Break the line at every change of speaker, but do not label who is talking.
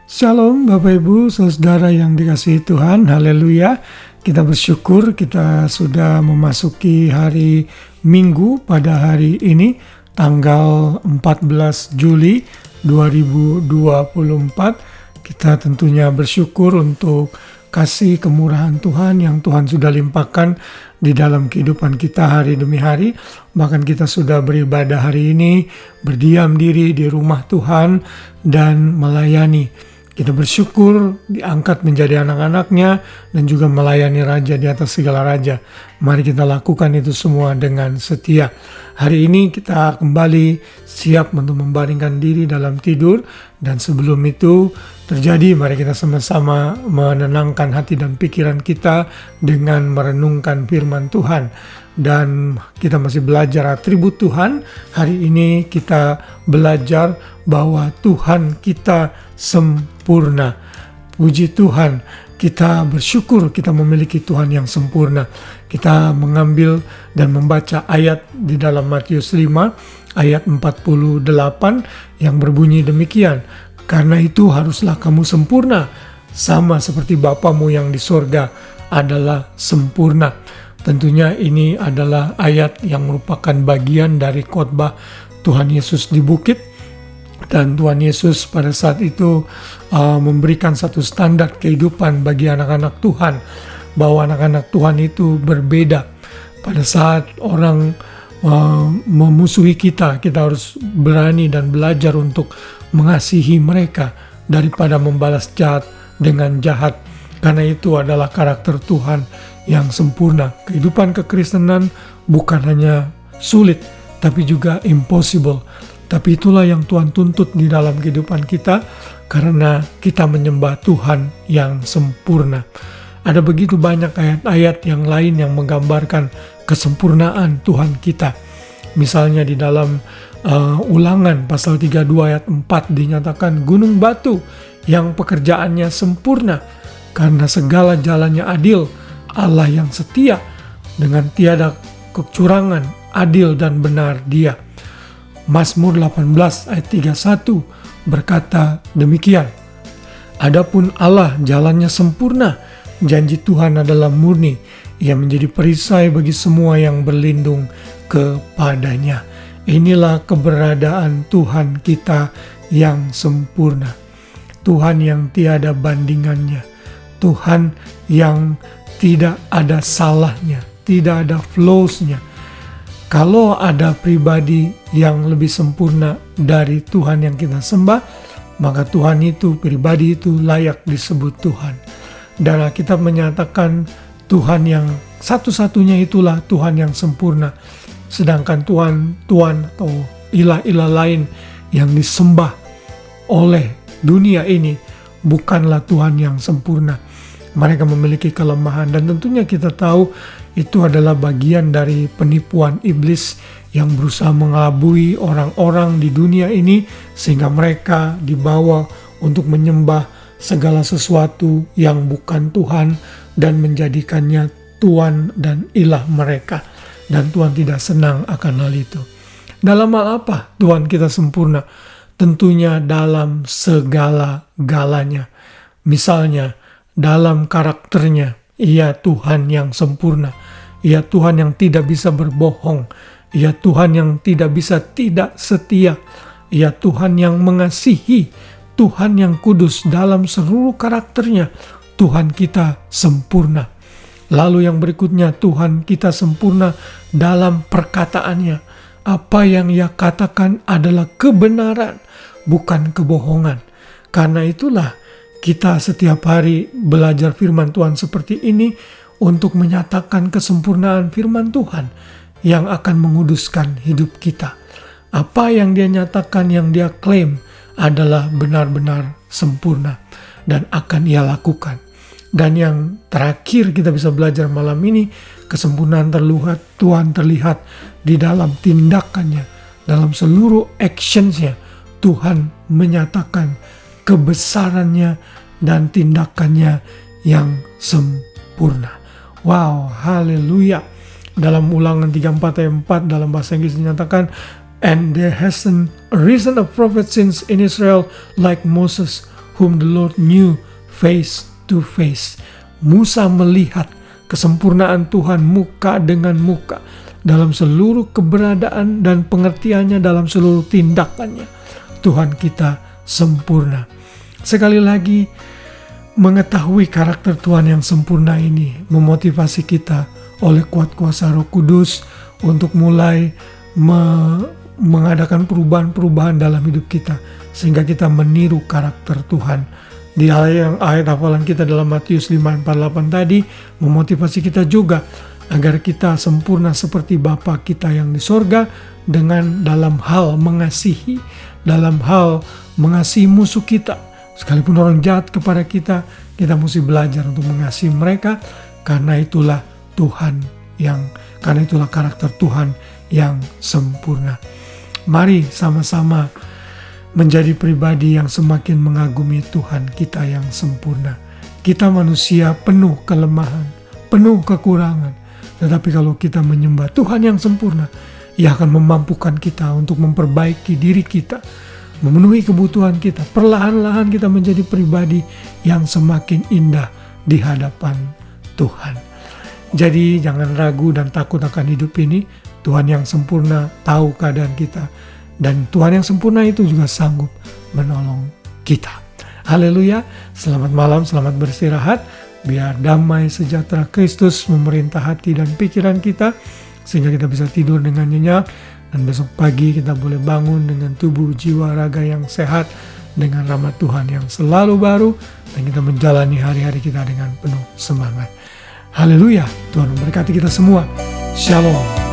Shalom Bapak Ibu, saudara yang dikasihi Tuhan, haleluya. Kita bersyukur kita sudah memasuki hari Minggu pada hari ini, tanggal 14 Juli 2024. Kita tentunya bersyukur untuk kasih kemurahan Tuhan yang Tuhan sudah limpahkan di dalam kehidupan kita hari demi hari. Bahkan kita sudah beribadah hari ini, berdiam diri di rumah Tuhan dan melayani. Kita bersyukur diangkat menjadi anak-anaknya dan juga melayani Raja di atas segala Raja. Mari kita lakukan itu semua dengan setia. Hari ini kita kembali siap untuk membaringkan diri dalam tidur. Dan sebelum itu terjadi, mari kita sama-sama menenangkan hati dan pikiran kita dengan merenungkan firman Tuhan. Dan kita masih belajar atribut Tuhan. Hari ini kita belajar bahwa Tuhan kita sempurna. Puji Tuhan, kita bersyukur kita memiliki Tuhan yang sempurna. Kita mengambil dan membaca ayat di dalam Matius 5 ayat 48 yang berbunyi demikian. Karena itu haruslah kamu sempurna, sama seperti Bapamu yang di sorga adalah sempurna. Tentunya ini adalah ayat yang merupakan bagian dari khotbah Tuhan Yesus di bukit. Dan Tuhan Yesus pada saat itu memberikan satu standar kehidupan bagi anak-anak Tuhan. Bahwa anak-anak Tuhan itu berbeda. Pada saat orang memusuhi kita harus berani dan belajar untuk mengasihi mereka daripada membalas jahat dengan jahat. Karena itu adalah karakter Tuhan yang sempurna. Kehidupan kekristenan bukan hanya sulit, tapi juga impossible. Tapi itulah yang Tuhan tuntut di dalam kehidupan kita, karena kita menyembah Tuhan yang sempurna. Ada begitu banyak ayat-ayat yang lain yang menggambarkan kesempurnaan Tuhan kita. Misalnya di dalam Ulangan pasal 32 ayat 4 dinyatakan gunung batu yang pekerjaannya sempurna, karena segala jalannya adil, Allah yang setia, dengan tiada kecurangan, adil dan benar Dia. Mazmur 18 ayat 31 berkata demikian. Adapun Allah jalannya sempurna, janji Tuhan adalah murni, Ia menjadi perisai bagi semua yang berlindung kepadanya. Inilah keberadaan Tuhan kita yang sempurna. Tuhan yang tiada bandingannya. Tuhan yang tidak ada salahnya, tidak ada flaws-nya. Kalau ada pribadi yang lebih sempurna dari Tuhan yang kita sembah, maka Tuhan itu, pribadi itu layak disebut Tuhan. Dan Alkitab menyatakan Tuhan yang satu-satunya itulah Tuhan yang sempurna. Sedangkan Tuhan atau ilah-ilah lain yang disembah oleh dunia ini bukanlah Tuhan yang sempurna. Mereka memiliki kelemahan, dan tentunya kita tahu itu adalah bagian dari penipuan iblis yang berusaha mengelabui orang-orang di dunia ini sehingga mereka dibawa untuk menyembah segala sesuatu yang bukan Tuhan dan menjadikannya Tuhan dan ilah mereka. Dan Tuhan tidak senang akan hal itu. Dalam hal apa Tuhan kita sempurna? Tentunya dalam segala-galanya. Misalnya dalam karakternya, Ia Tuhan yang sempurna. Ia Tuhan yang tidak bisa berbohong. Ia Tuhan yang tidak bisa tidak setia. Ia Tuhan yang mengasihi. Tuhan yang kudus dalam seluruh karakternya. Tuhan kita sempurna. Lalu yang berikutnya, Tuhan kita sempurna dalam perkataannya. Apa yang Ia katakan adalah kebenaran, bukan kebohongan. Karena itulah kita setiap hari belajar firman Tuhan seperti ini untuk menyatakan kesempurnaan firman Tuhan yang akan menguduskan hidup kita. Apa yang Dia nyatakan, yang Dia klaim adalah benar-benar sempurna dan akan Ia lakukan. Dan yang terakhir kita bisa belajar malam ini, kesempurnaan Tuhan terlihat di dalam tindakannya, dalam seluruh actions-nya. Tuhan menyatakan kebesarannya dan tindakannya yang sempurna. Wow, haleluya. Dalam Ulangan 34 ayat 4 dalam bahasa Inggris dinyatakan, and there hasn't arisen a prophet since in Israel like Moses, whom the Lord knew face to face. Musa melihat kesempurnaan Tuhan muka dengan muka dalam seluruh keberadaan dan pengertiannya, dalam seluruh tindakannya. Tuhan kita sempurna. Sekali lagi, mengetahui karakter Tuhan yang sempurna ini memotivasi kita oleh kuat kuasa Roh Kudus untuk mulai mengadakan perubahan-perubahan dalam hidup kita, sehingga kita meniru karakter Tuhan. Di ayat hafalan kita dalam Matius 5:48 tadi memotivasi kita juga agar kita sempurna seperti Bapa kita yang di sorga, dengan dalam hal mengasihi, dalam hal mengasihi musuh kita. Sekalipun orang jahat kepada kita, kita mesti belajar untuk mengasihi mereka, karena itulah karakter Tuhan yang sempurna. Mari sama-sama menjadi pribadi yang semakin mengagumi Tuhan kita yang sempurna. Kita manusia penuh kelemahan, penuh kekurangan. Tetapi kalau kita menyembah Tuhan yang sempurna, Ia akan memampukan kita untuk memperbaiki diri kita, memenuhi kebutuhan kita. Perlahan-lahan kita menjadi pribadi yang semakin indah di hadapan Tuhan. Jadi jangan ragu dan takut akan hidup ini. Tuhan yang sempurna tahu keadaan kita, dan Tuhan yang sempurna itu juga sanggup menolong kita. Haleluya. Selamat malam, selamat beristirahat. Biar damai sejahtera Kristus memerintah hati dan pikiran kita, sehingga kita bisa tidur dengan nyenyak, dan besok pagi kita boleh bangun dengan tubuh, jiwa, raga yang sehat, dengan rahmat Tuhan yang selalu baru, dan kita menjalani hari-hari kita dengan penuh semangat. Haleluya. Tuhan memberkati kita semua. Shalom.